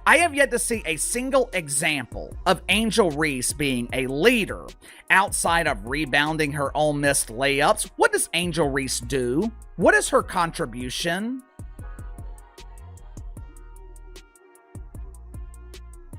I have yet to see a single example of Angel Reese being a leader outside of rebounding her own missed layups. What does Angel Reese do? What is her contribution?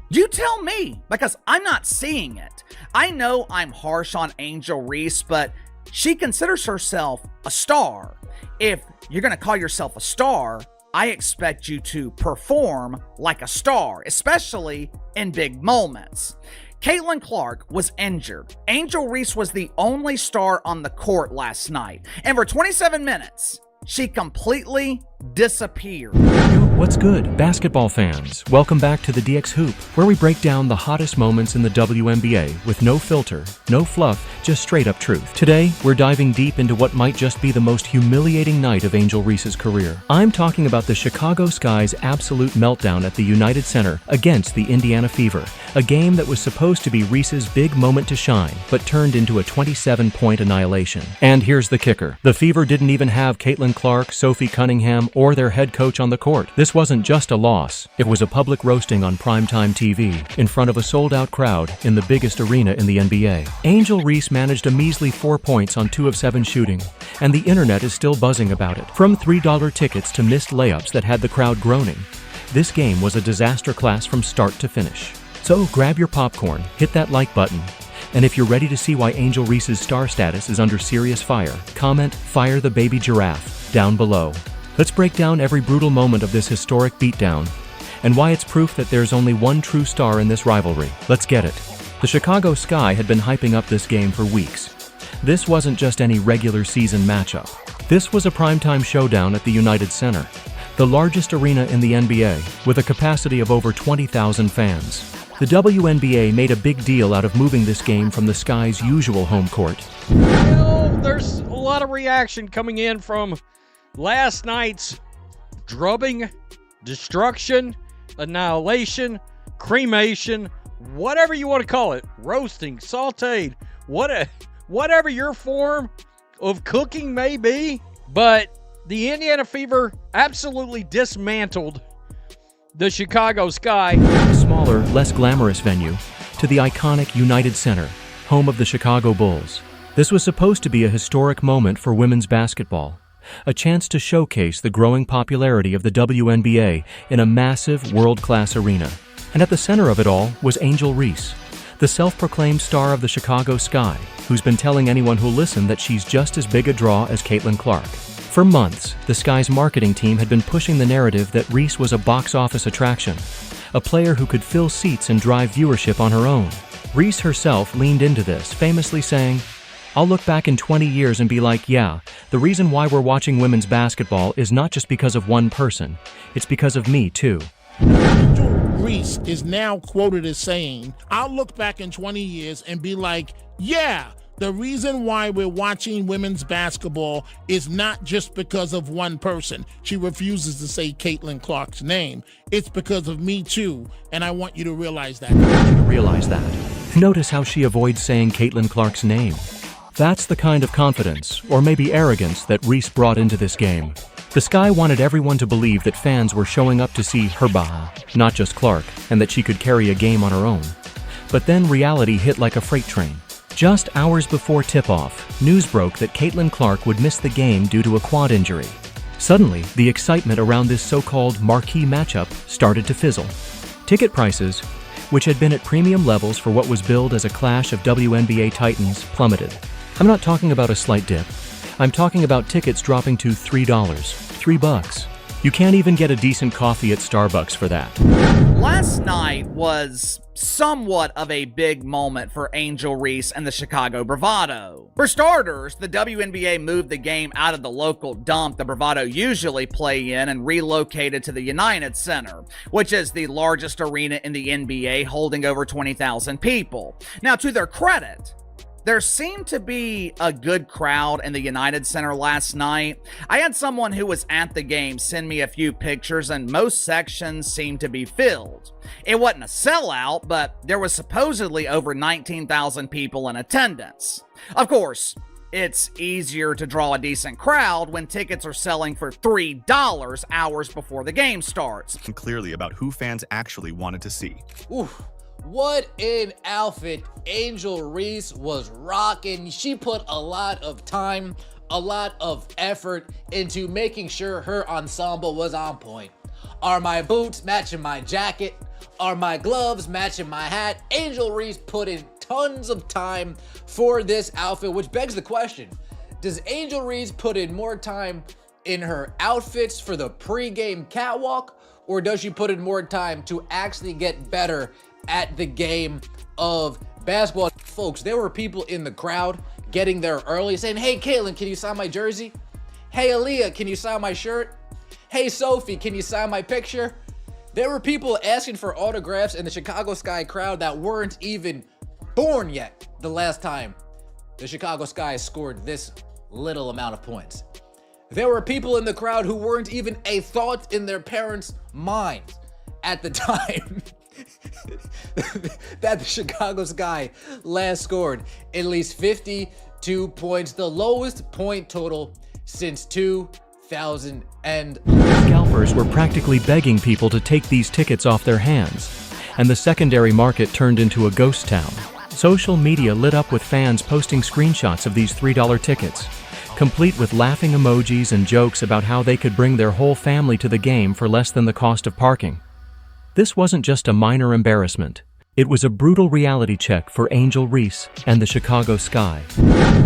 You tell me, because I'm not seeing it. I know I'm harsh on Angel Reese, but she considers herself a star. If you're going to call yourself a star, I expect you to perform like a star, especially in big moments. Caitlyn Clark was injured. Angel Reese was the only star on the court last night. And for 27 minutes, she completely disappeared. Yo, what's good, basketball fans? Welcome back to the DX Hoop, where we break down the hottest moments in the WNBA with no filter, no fluff, just straight up truth. Today, we're diving deep into what might just be the most humiliating night of Angel Reese's career. I'm talking about the Chicago Sky's absolute meltdown at the United Center against the Indiana Fever, a game that was supposed to be Reese's big moment to shine, but turned into a 27-point annihilation. And here's the kicker. The Fever didn't even have Caitlyn Clark, Sophie Cunningham, or their head coach on the court. This wasn't just a loss. It was a public roasting on primetime TV, in front of a sold-out crowd in the biggest arena in the NBA. Angel Reese managed a measly 4 points on 2 of 7 shooting, and the internet is still buzzing about it. From $3 tickets to missed layups that had the crowd groaning, this game was a disaster class from start to finish. So grab your popcorn, hit that like button, and if you're ready to see why Angel Reese's star status is under serious fire, comment "Fire the baby giraffe" down below. Let's break down every brutal moment of this historic beatdown, and why it's proof that there's only one true star in this rivalry. Let's get it. The Chicago Sky had been hyping up this game for weeks. This wasn't just any regular season matchup. This was a primetime showdown at the United Center, the largest arena in the NBA, with a capacity of over 20,000 fans. The WNBA made a big deal out of moving this game from the Sky's usual home court. Well, there's a lot of reaction coming in from last night's drubbing, destruction, annihilation, cremation, whatever you want to call it, roasting, sauteed, whatever your form of cooking may be. But the Indiana Fever absolutely dismantled the Chicago Sky. A smaller, less glamorous venue, to the iconic United Center, home of the Chicago Bulls. This was supposed to be a historic moment for women's basketball, a chance to showcase the growing popularity of the WNBA in a massive, world-class arena. And at the center of it all was Angel Reese, the self-proclaimed star of the Chicago Sky, who's been telling anyone who'll listen that she's just as big a draw as Caitlyn Clark. For months, the Sky's marketing team had been pushing the narrative that Reese was a box office attraction, a player who could fill seats and drive viewership on her own. Reese herself leaned into this, famously saying, "I'll look back in 20 years and be like, yeah, the reason why we're watching women's basketball is not just because of one person, it's because of me too." Angel Reese is now quoted as saying, "I'll look back in 20 years and be like, yeah, the reason why we're watching women's basketball is not just because of one person." She refuses to say Caitlyn Clark's name. "It's because of me too, and I want you to realize that." Notice how she avoids saying Caitlyn Clark's name. That's the kind of confidence, or maybe arrogance, that Reese brought into this game. The Sky wanted everyone to believe that fans were showing up to see her not just Clark, and that she could carry a game on her own. But then reality hit like a freight train. Just hours before tip-off, news broke that Caitlyn Clark would miss the game due to a quad injury. Suddenly, the excitement around this so-called marquee matchup started to fizzle. Ticket prices, which had been at premium levels for what was billed as a clash of WNBA titans, plummeted. I'm not talking about a slight dip. I'm talking about tickets dropping to $3. $3. You can't even get a decent coffee at Starbucks for that. Last night was somewhat of a big moment for Angel Reese and the Chicago Bravado. For starters, the WNBA moved the game out of the local dump the Bravado usually play in and relocated to the United Center, which is the largest arena in the NBA, holding over 20,000 people. Now, to their credit, there seemed to be a good crowd in the United Center last night. I had someone who was at the game send me a few pictures, and most sections seemed to be filled. It wasn't a sellout, but there was supposedly over 19,000 people in attendance. Of course, it's easier to draw a decent crowd when tickets are selling for $3 hours before the game starts. Clearly about who fans actually wanted to see. Oof. What an outfit Angel Reese was rocking. She put a lot of time, a lot of effort into making sure her ensemble was on point. Are my boots matching my jacket? Are my gloves matching my hat? Angel Reese put in tons of time for this outfit, which begs the question, does Angel Reese put in more time in her outfits for the pregame catwalk, or does she put in more time to actually get better at the game of basketball? Folks, there were people in the crowd getting there early saying, hey, Caitlyn, can you sign my jersey? Hey, Aaliyah, can you sign my shirt? Hey, Sophie, can you sign my picture? There were people asking for autographs in the Chicago Sky crowd that weren't even born yet the last time the Chicago Sky scored this little amount of points. There were people in the crowd who weren't even a thought in their parents' minds at the time that the Chicago Sky last scored at least 52 points, the lowest point total since 2000. Scalpers were practically begging people to take these tickets off their hands, and the secondary market turned into a ghost town. Social media lit up with fans posting screenshots of these $3 tickets, complete with laughing emojis and jokes about how they could bring their whole family to the game for less than the cost of parking. This wasn't just a minor embarrassment. It was a brutal reality check for Angel Reese and the Chicago Sky.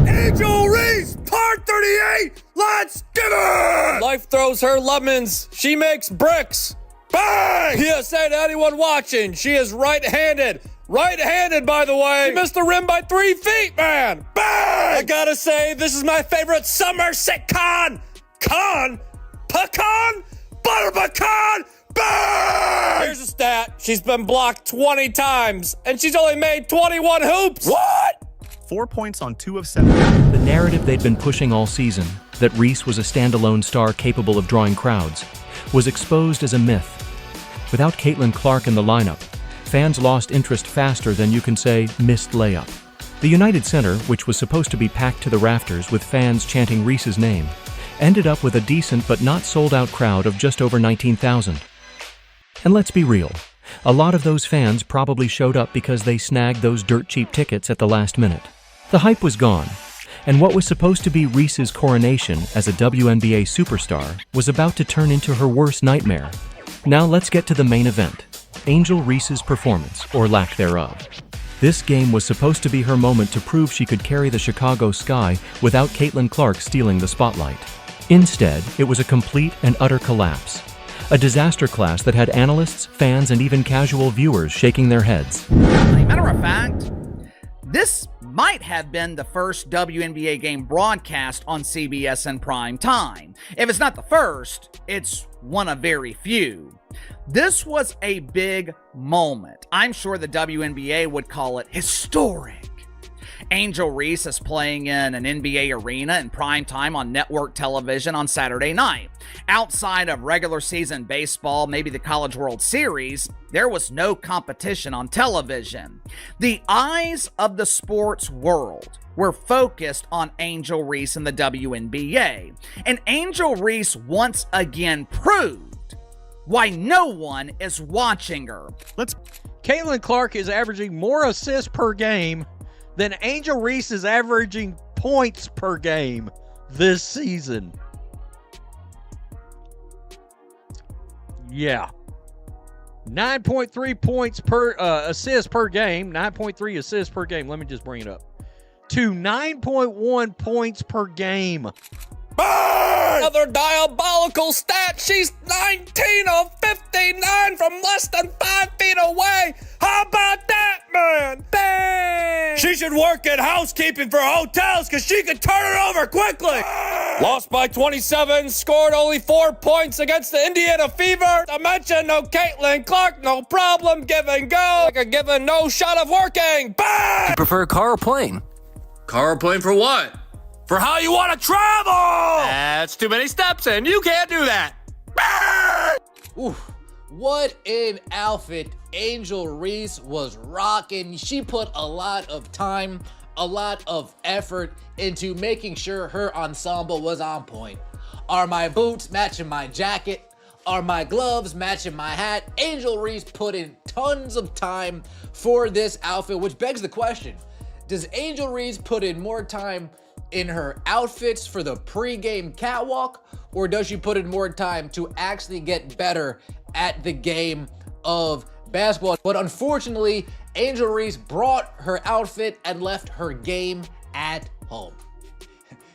Angel Reese, part 38, let's get it! Life throws her lemons, she makes bricks. Bang! PSA to anyone watching, she is right-handed. Right-handed, by the way. She missed the rim by 3 feet, man. Bang! I gotta say, this is my favorite summer sitcom. Pecan? Butter pecan? Bang! Here's a stat. She's been blocked 20 times, and she's only made 21 hoops. What? 4 points on 2 of 7. The narrative they'd been pushing all season, that Reese was a standalone star capable of drawing crowds, was exposed as a myth. Without Caitlyn Clark in the lineup, fans lost interest faster than you can say missed layup. The United Center, which was supposed to be packed to the rafters with fans chanting Reese's name, ended up with a decent but not sold-out crowd of just over 19,000. And let's be real, a lot of those fans probably showed up because they snagged those dirt-cheap tickets at the last minute. The hype was gone, and what was supposed to be Reese's coronation as a WNBA superstar was about to turn into her worst nightmare. Now let's get to the main event, Angel Reese's performance, or lack thereof. This game was supposed to be her moment to prove she could carry the Chicago Sky without Caitlyn Clark stealing the spotlight. Instead, it was a complete and utter collapse. A disaster class that had analysts, fans, and even casual viewers shaking their heads. Matter of fact, this might have been the first WNBA game broadcast on CBS in prime time. If it's not the first, it's one of very few. This was a big moment. I'm sure the WNBA would call it historic. Angel Reese is playing in an NBA arena in prime time on network television on Saturday night. Outside of regular season baseball, maybe the College World Series, there was no competition on television. The eyes of the sports world were focused on Angel Reese and the WNBA. And Angel Reese once again proved why no one is watching her. Caitlyn Clark is averaging more assists per game than Angel Reese is averaging points per game this season. Yeah. 9.3 points per assist per game. 9.3 assists per game. Let me just bring it up. To 9.1 points per game. Another diabolical stat. She's 19 of 59 from less than 5 feet away. How about that, man? Bang! She should work at housekeeping for hotels because she could turn it over quickly. Lost by 27, scored only 4 points against the Indiana Fever. I mentioned no Caitlyn Clark, no problem, give and go. Like a given no shot of working. Bang! You prefer car or plane? Car or plane for what? For how you want to travel! That's too many steps, and you can't do that. Oof. What an outfit Angel Reese was rocking. She put a lot of time, a lot of effort into making sure her ensemble was on point. Are my boots matching my jacket? Are my gloves matching my hat? Angel Reese put in tons of time for this outfit, which begs the question, does Angel Reese put in more time in her outfits for the pre-game catwalk, or does she put in more time to actually get better at the game of basketball? But unfortunately, Angel Reese brought her outfit and left her game at home.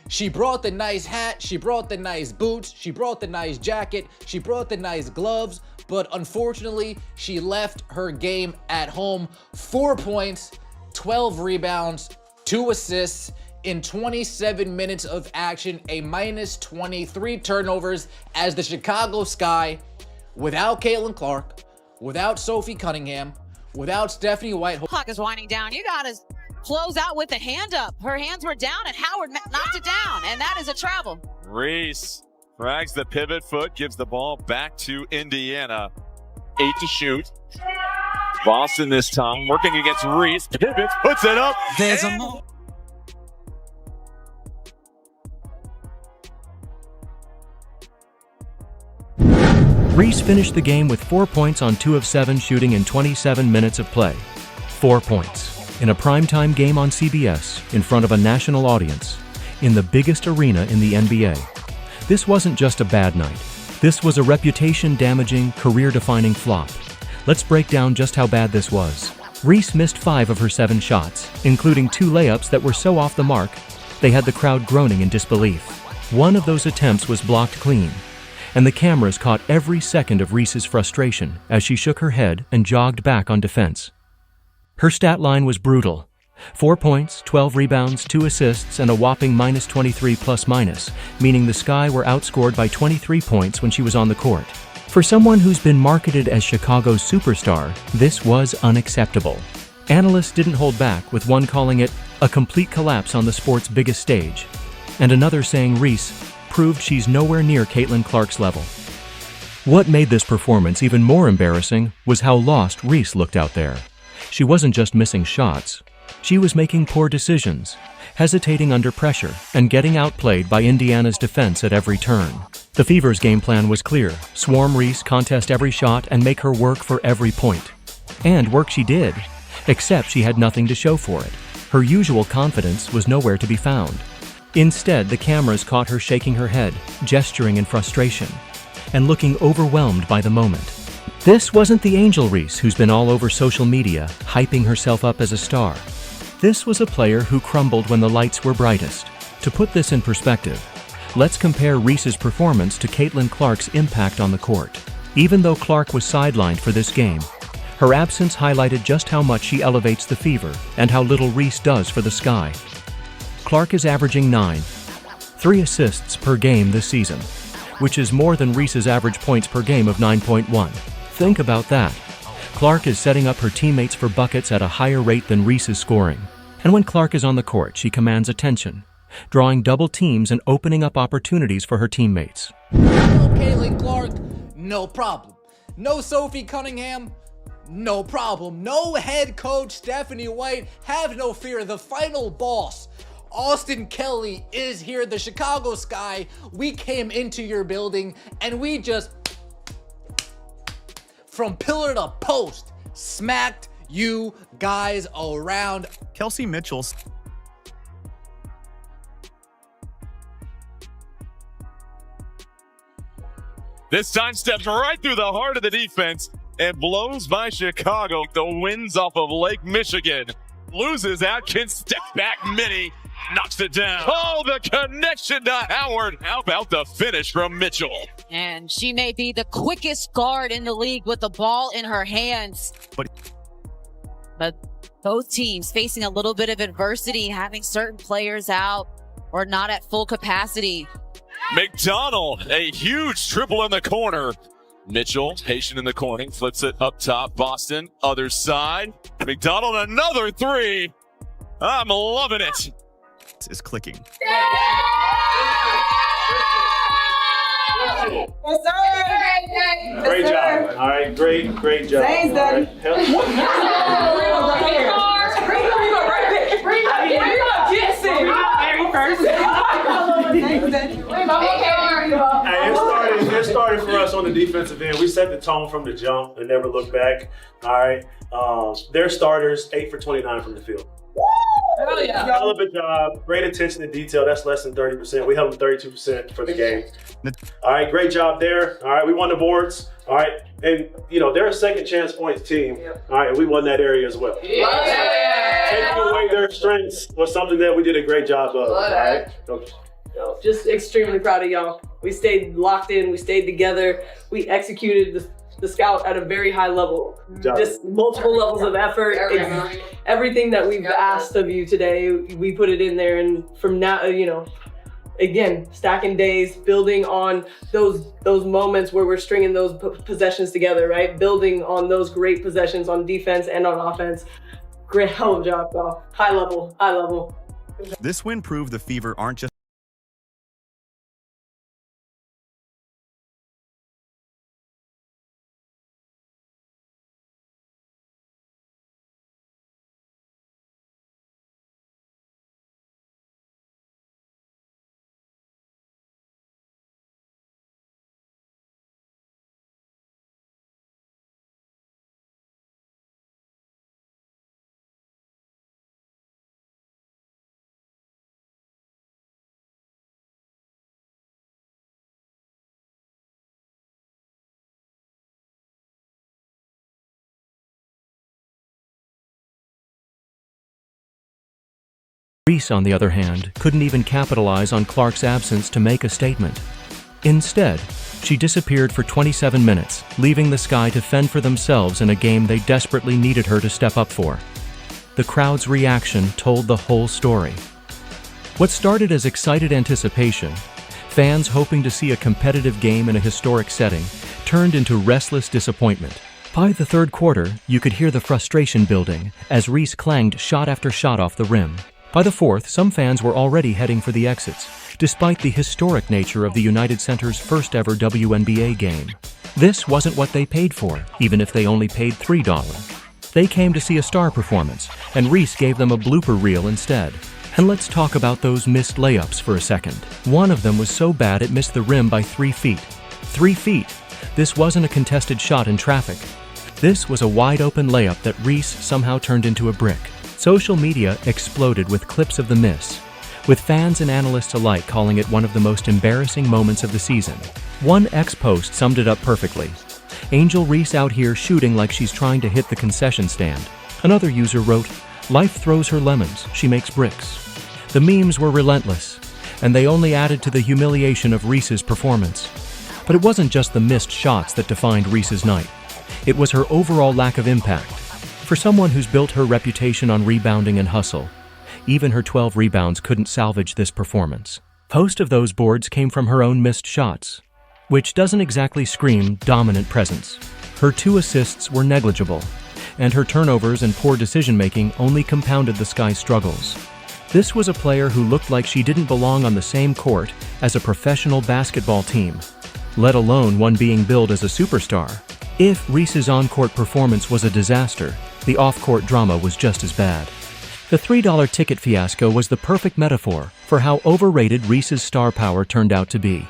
She brought the nice hat, she brought the nice boots, she brought the nice jacket, she brought the nice gloves, but unfortunately, she left her game at home. 4 points, 12 rebounds, 2 assists in 27 minutes of action, a minus 23 turnovers as the Chicago Sky, without Caitlyn Clark, without Sophie Cunningham, without Stephanie White. Clock is winding down. You got to close out with the hand up. Her hands were down and Howard knocked it down, and that is a travel. Reese drags the pivot foot, gives the ball back to Indiana. 8 to shoot. Boston this time, working against Reese. Pivots, puts it up. There's a moment. Reese finished the game with 4 points on 2 of 7 shooting in 27 minutes of play. 4 points. In a primetime game on CBS, in front of a national audience, in the biggest arena in the NBA. This wasn't just a bad night. This was a reputation-damaging, career-defining flop. Let's break down just how bad this was. Reese missed 5 of her 7 shots, including 2 layups that were so off the mark, they had the crowd groaning in disbelief. One of those attempts was blocked clean, and the cameras caught every second of Reese's frustration as she shook her head and jogged back on defense. Her stat line was brutal. 4 points, 12 rebounds, 2 assists, and a whopping minus 23 plus-minus, meaning the Sky were outscored by 23 points when she was on the court. For someone who's been marketed as Chicago's superstar, this was unacceptable. Analysts didn't hold back, with one calling it a complete collapse on the sport's biggest stage, and another saying Reese proved she's nowhere near Caitlyn Clark's level. What made this performance even more embarrassing was how lost Reese looked out there. She wasn't just missing shots. She was making poor decisions, hesitating under pressure, and getting outplayed by Indiana's defense at every turn. The Fever's game plan was clear: swarm Reese, contest every shot, and make her work for every point. And work she did, except she had nothing to show for it. Her usual confidence was nowhere to be found. Instead, the cameras caught her shaking her head, gesturing in frustration, and looking overwhelmed by the moment. This wasn't the Angel Reese who's been all over social media, hyping herself up as a star. This was a player who crumbled when the lights were brightest. To put this in perspective, let's compare Reese's performance to Caitlyn Clark's impact on the court. Even though Clark was sidelined for this game, her absence highlighted just how much she elevates the Fever and how little Reese does for the Sky. Clark is averaging 3 assists per game this season, which is more than Reese's average points per game of 9.1. Think about that. Clark is setting up her teammates for buckets at a higher rate than Reese is scoring. And when Clark is on the court, she commands attention, drawing double teams and opening up opportunities for her teammates. No Caitlyn Clark, no problem. No Sophie Cunningham, no problem. No head coach Stephanie White, have no fear. The final boss, Austin Kelly, is here. The Chicago Sky, we came into your building and we just, from pillar to post, smacked you guys around. Kelsey Mitchell. This time steps right through the heart of the defense and blows by Chicago. The winds off of Lake Michigan. Loses Atkins, step back mini, knocks it down. Oh, the connection to Howard. How about the finish from Mitchell? And she may be the quickest guard in the league with the ball in her hands. But both teams facing a little bit of adversity, having certain players out or not at full capacity. McDonald, a huge triple in the corner. Mitchell, patient in the corner, flips it up top. Boston, other side. McDonald, another 3. I'm loving it. Is clicking. Yes, sir. Great job. All right, great job. Thanks, Daddy. All right. It started for us on the defensive end. We set the tone from the jump and never looked back. All right. Their starters, 8 for 29 from the field. Hell yeah. Hell of a job. Great attention to detail. That's less than 30%. We held them 32% for the game. All right, great job there. All right, we won the boards. All right, and they're a second chance points team. All right, and we won that area as well. Yeah. Taking away their strengths was something that we did a great job of. All right, Coach. Just extremely proud of y'all. We stayed locked in. We stayed together. We executed the scout at a very high level. Just multiple levels of effort. Everything that we've asked of you today, we put it in there. And from now, again, stacking days, building on those moments where we're stringing those possessions together, right? Building on those great possessions on defense and on offense. Great, hell of a job, y'all. High level, high level. This win proved the Fever aren't just Reese, on the other hand, couldn't even capitalize on Clark's absence to make a statement. Instead, she disappeared for 27 minutes, leaving the Sky to fend for themselves in a game they desperately needed her to step up for. The crowd's reaction told the whole story. What started as excited anticipation, fans hoping to see a competitive game in a historic setting, turned into restless disappointment. By the third quarter, you could hear the frustration building as Reese clanged shot after shot off the rim. By the fourth, some fans were already heading for the exits, despite the historic nature of the United Center's first ever WNBA game. This wasn't what they paid for, even if they only paid $3. They came to see a star performance, and Reese gave them a blooper reel instead. And let's talk about those missed layups for a second. One of them was so bad it missed the rim by 3 feet. 3 feet! This wasn't a contested shot in traffic. This was a wide-open layup that Reese somehow turned into a brick. Social media exploded with clips of the miss, with fans and analysts alike calling it one of the most embarrassing moments of the season. One ex-post summed it up perfectly. Angel Reese out here shooting like she's trying to hit the concession stand. Another user wrote, "Life throws her lemons, she makes bricks." The memes were relentless, and they only added to the humiliation of Reese's performance. But it wasn't just the missed shots that defined Reese's night. It was her overall lack of impact. For someone who's built her reputation on rebounding and hustle, even her 12 rebounds couldn't salvage this performance. Most of those boards came from her own missed shots, which doesn't exactly scream dominant presence. Her 2 assists were negligible, and her turnovers and poor decision-making only compounded the Sky's struggles. This was a player who looked like she didn't belong on the same court as a professional basketball team, let alone one being billed as a superstar. If Reese's on-court performance was a disaster, the off-court drama was just as bad. The $3 ticket fiasco was the perfect metaphor for how overrated Reese's star power turned out to be.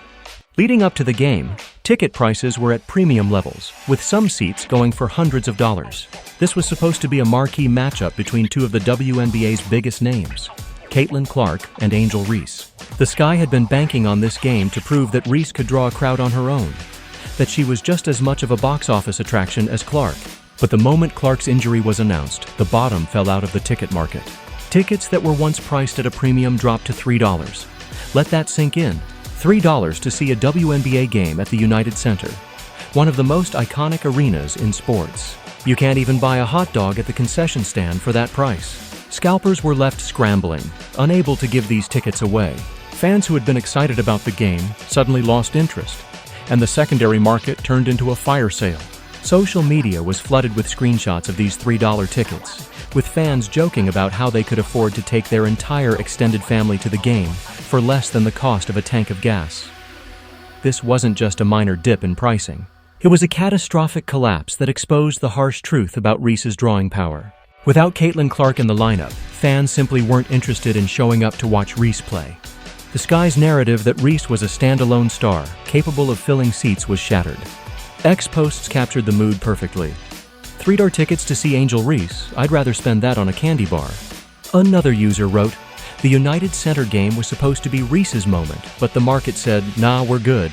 Leading up to the game, ticket prices were at premium levels, with some seats going for hundreds of dollars. This was supposed to be a marquee matchup between 2 of the WNBA's biggest names, Caitlyn Clark and Angel Reese. The Sky had been banking on this game to prove that Reese could draw a crowd on her own, that she was just as much of a box office attraction as Clark. But the moment Clark's injury was announced, the bottom fell out of the ticket market. Tickets that were once priced at a premium dropped to $3. Let that sink in. $3 to see a WNBA game at the United Center, one of the most iconic arenas in sports. You can't even buy a hot dog at the concession stand for that price. Scalpers were left scrambling, unable to give these tickets away. Fans who had been excited about the game suddenly lost interest, and the secondary market turned into a fire sale. Social media was flooded with screenshots of these $3 tickets, with fans joking about how they could afford to take their entire extended family to the game for less than the cost of a tank of gas. This wasn't just a minor dip in pricing. It was a catastrophic collapse that exposed the harsh truth about Reese's drawing power. Without Caitlyn Clark in the lineup, fans simply weren't interested in showing up to watch Reese play. The Sky's narrative that Reese was a standalone star, capable of filling seats, was shattered. X posts captured the mood perfectly. $3 tickets to see Angel Reese, I'd rather spend that on a candy bar. Another user wrote, the United Center game was supposed to be Reese's moment, but the market said, nah, we're good.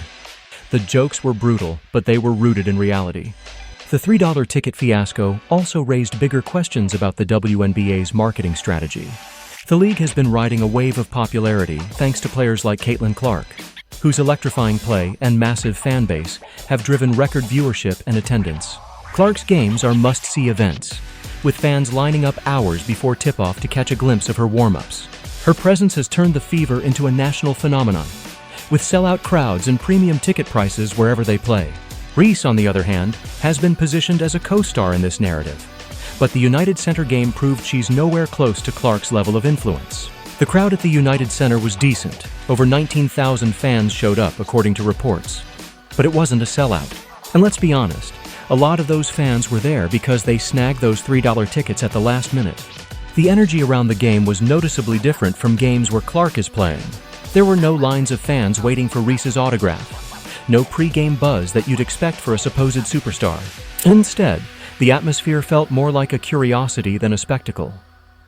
The jokes were brutal, but they were rooted in reality. The $3 ticket fiasco also raised bigger questions about the WNBA's marketing strategy. The league has been riding a wave of popularity thanks to players like Caitlyn Clark, whose electrifying play and massive fan base have driven record viewership and attendance. Clark's games are must-see events, with fans lining up hours before tip-off to catch a glimpse of her warm-ups. Her presence has turned the Fever into a national phenomenon, with sellout crowds and premium ticket prices wherever they play. Reese, on the other hand, has been positioned as a co-star in this narrative, but the United Center game proved she's nowhere close to Clark's level of influence. The crowd at the United Center was decent. Over 19,000 fans showed up, according to reports. But it wasn't a sellout. And let's be honest, a lot of those fans were there because they snagged those $3 tickets at the last minute. The energy around the game was noticeably different from games where Clark is playing. There were no lines of fans waiting for Reese's autograph. No pre-game buzz that you'd expect for a supposed superstar. Instead, the atmosphere felt more like a curiosity than a spectacle.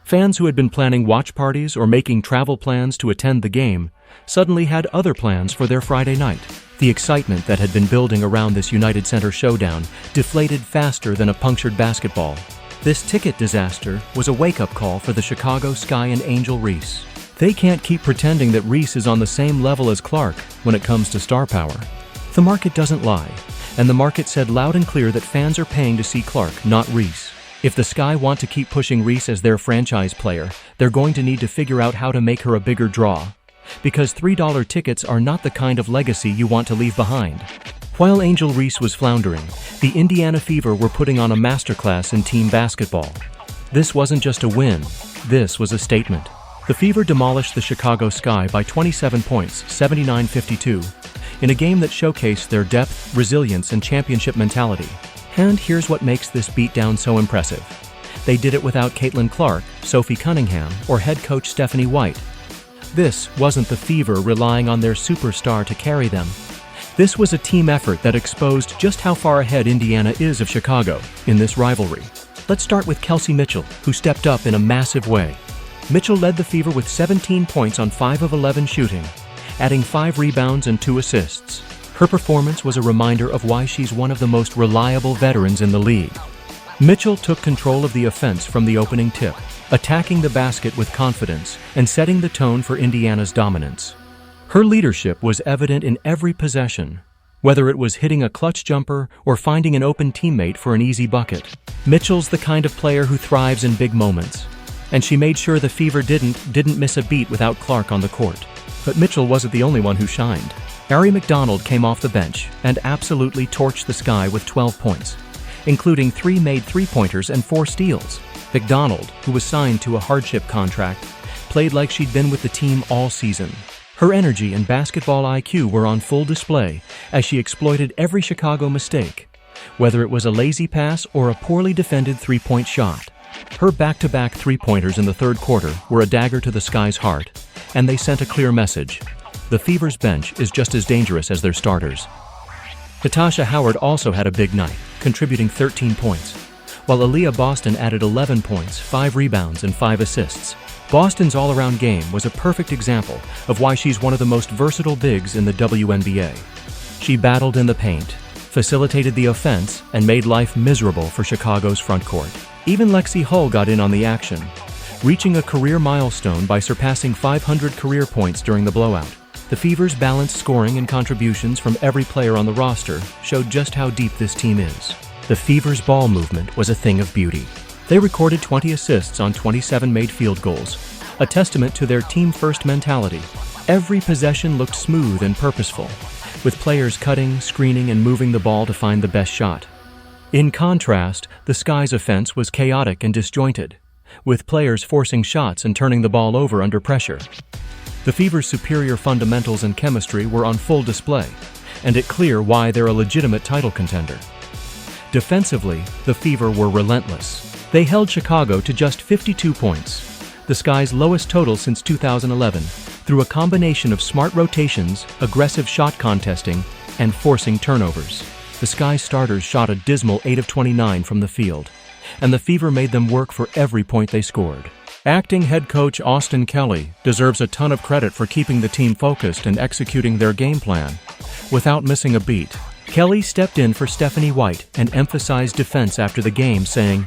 Fans who had been planning watch parties or making travel plans to attend the game suddenly had other plans for their Friday night. The excitement that had been building around this United Center showdown deflated faster than a punctured basketball. This ticket disaster was a wake-up call for the Chicago Sky and Angel Reese. They can't keep pretending that Reese is on the same level as Clark when it comes to star power. The market doesn't lie, and the market said loud and clear that fans are paying to see Clark, not Reese. If the Sky want to keep pushing Reese as their franchise player, they're going to need to figure out how to make her a bigger draw. Because $3 tickets are not the kind of legacy you want to leave behind. While Angel Reese was floundering, the Indiana Fever were putting on a masterclass in team basketball. This wasn't just a win, this was a statement. The Fever demolished the Chicago Sky by 27 points, 79-52, in a game that showcased their depth, resilience, and championship mentality. And here's what makes this beatdown so impressive. They did it without Caitlyn Clark, Sophie Cunningham, or head coach Stephanie White. This wasn't the Fever relying on their superstar to carry them. This was a team effort that exposed just how far ahead Indiana is of Chicago in this rivalry. Let's start with Kelsey Mitchell, who stepped up in a massive way. Mitchell led the Fever with 17 points on 5 of 11 shooting, adding 5 rebounds and 2 assists. Her performance was a reminder of why she's one of the most reliable veterans in the league. Mitchell took control of the offense from the opening tip, attacking the basket with confidence and setting the tone for Indiana's dominance. Her leadership was evident in every possession, whether it was hitting a clutch jumper or finding an open teammate for an easy bucket. Mitchell's the kind of player who thrives in big moments, and she made sure the Fever didn't miss a beat without Clark on the court. But Mitchell wasn't the only one who shined. Ari McDonald came off the bench and absolutely torched the Sky with 12 points, including 3 made three-pointers and 4 steals. McDonald, who was signed to a hardship contract, played like she'd been with the team all season. Her energy and basketball IQ were on full display as she exploited every Chicago mistake, whether it was a lazy pass or a poorly defended three-point shot. Her back-to-back three-pointers in the third quarter were a dagger to the Sky's heart, and they sent a clear message. The Fever's bench is just as dangerous as their starters. Natasha Howard also had a big night, contributing 13 points, while Aaliyah Boston added 11 points, 5 rebounds, and 5 assists. Boston's all-around game was a perfect example of why she's one of the most versatile bigs in the WNBA. She battled in the paint, facilitated the offense, and made life miserable for Chicago's front court. Even Lexi Hull got in on the action, reaching a career milestone by surpassing 500 career points during the blowout. The Fever's balanced scoring and contributions from every player on the roster showed just how deep this team is. The Fever's ball movement was a thing of beauty. They recorded 20 assists on 27 made field goals, a testament to their team-first mentality. Every possession looked smooth and purposeful, with players cutting, screening, and moving the ball to find the best shot. In contrast, the Sky's offense was chaotic and disjointed, with players forcing shots and turning the ball over under pressure. The Fever's superior fundamentals and chemistry were on full display, and it's clear why they're a legitimate title contender. Defensively, the Fever were relentless. They held Chicago to just 52 points. the Sky's lowest total since 2011, through a combination of smart rotations, aggressive shot contesting, and forcing turnovers. The Sky starters shot a dismal 8 of 29 from the field, and the Fever made them work for every point they scored. Acting head coach Austin Kelly deserves a ton of credit for keeping the team focused and executing their game plan. Without missing a beat, Kelly stepped in for Stephanie White and emphasized defense after the game, saying,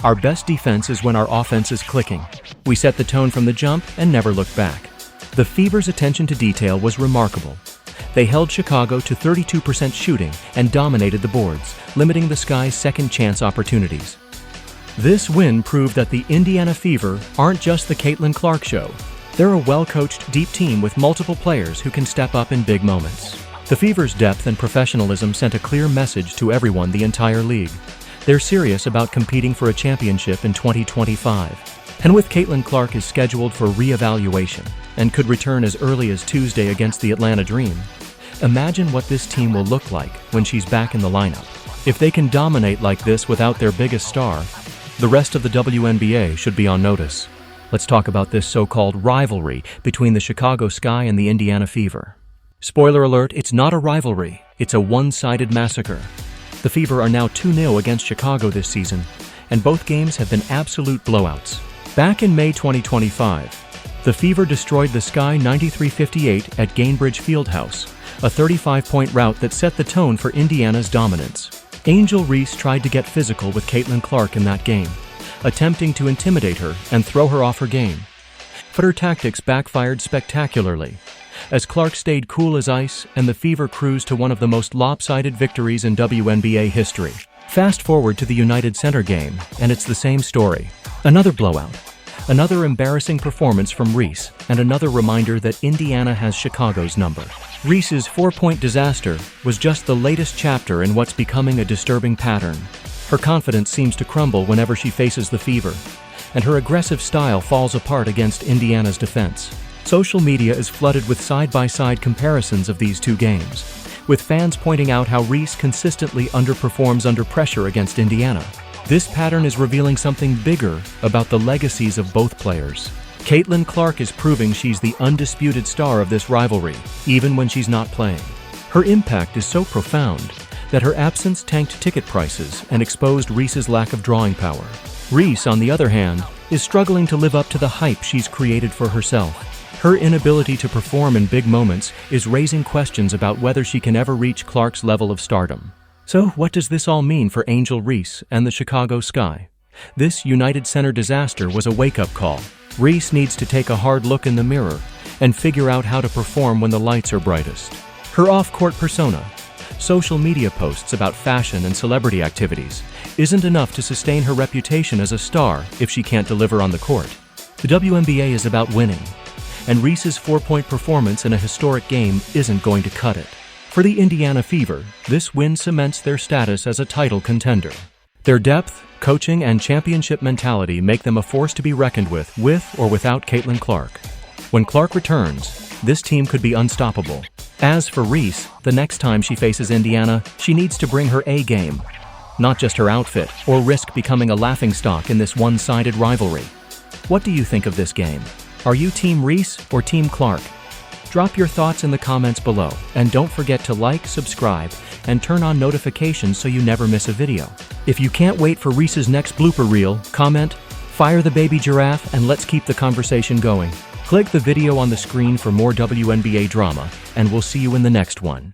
"Our best defense is when our offense is clicking. We set the tone from the jump and never looked back." The Fever's attention to detail was remarkable. They held Chicago to 32% shooting and dominated the boards, limiting the Sky's second chance opportunities. This win proved that the Indiana Fever aren't just the Caitlyn Clark show. They're a well-coached, deep team with multiple players who can step up in big moments. The Fever's depth and professionalism sent a clear message to everyone, the entire league. They're serious about competing for a championship in 2025. And with Caitlyn Clark is scheduled for re-evaluation and could return as early as Tuesday against the Atlanta Dream, imagine what this team will look like when she's back in the lineup. If they can dominate like this without their biggest star, the rest of the WNBA should be on notice. Let's talk about this so-called rivalry between the Chicago Sky and the Indiana Fever. Spoiler alert, it's not a rivalry, it's a one-sided massacre. The Fever are now 2-0 against Chicago this season, and both games have been absolute blowouts. Back in May 2025, the Fever destroyed the Sky 93-58 at Gainbridge Fieldhouse, a 35-point rout that set the tone for Indiana's dominance. Angel Reese tried to get physical with Caitlyn Clark in that game, attempting to intimidate her and throw her off her game. But her tactics backfired spectacularly, as Clark stayed cool as ice and the Fever cruised to one of the most lopsided victories in WNBA history. Fast forward to the United Center game, and it's the same story. Another blowout, another embarrassing performance from Reese, and another reminder that Indiana has Chicago's number. Reese's 4-point disaster was just the latest chapter in what's becoming a disturbing pattern. Her confidence seems to crumble whenever she faces the Fever, and her aggressive style falls apart against Indiana's defense. Social media is flooded with side-by-side comparisons of these two games, with fans pointing out how Reese consistently underperforms under pressure against Indiana. This pattern is revealing something bigger about the legacies of both players. Caitlyn Clark is proving she's the undisputed star of this rivalry, even when she's not playing. Her impact is so profound that her absence tanked ticket prices and exposed Reese's lack of drawing power. Reese, on the other hand, is struggling to live up to the hype she's created for herself. Her inability to perform in big moments is raising questions about whether she can ever reach Clark's level of stardom. So, what does this all mean for Angel Reese and the Chicago Sky? This United Center disaster was a wake-up call. Reese needs to take a hard look in the mirror and figure out how to perform when the lights are brightest. Her off-court persona, social media posts about fashion and celebrity activities, isn't enough to sustain her reputation as a star if she can't deliver on the court. The WNBA is about winning, and Reese's 4-point performance in a historic game isn't going to cut it. For the Indiana Fever, this win cements their status as a title contender. Their depth, coaching, and championship mentality make them a force to be reckoned with or without Caitlyn Clark. When Clark returns, this team could be unstoppable. As for Reese, the next time she faces Indiana, she needs to bring her A game, not just her outfit, or risk becoming a laughingstock in this one-sided rivalry. What do you think of this game? Are you Team Reese or Team Clark? Drop your thoughts in the comments below, and don't forget to like, subscribe, and turn on notifications so you never miss a video. If you can't wait for Reese's next blooper reel, comment, fire the baby giraffe, and let's keep the conversation going. Click the video on the screen for more WNBA drama, and we'll see you in the next one.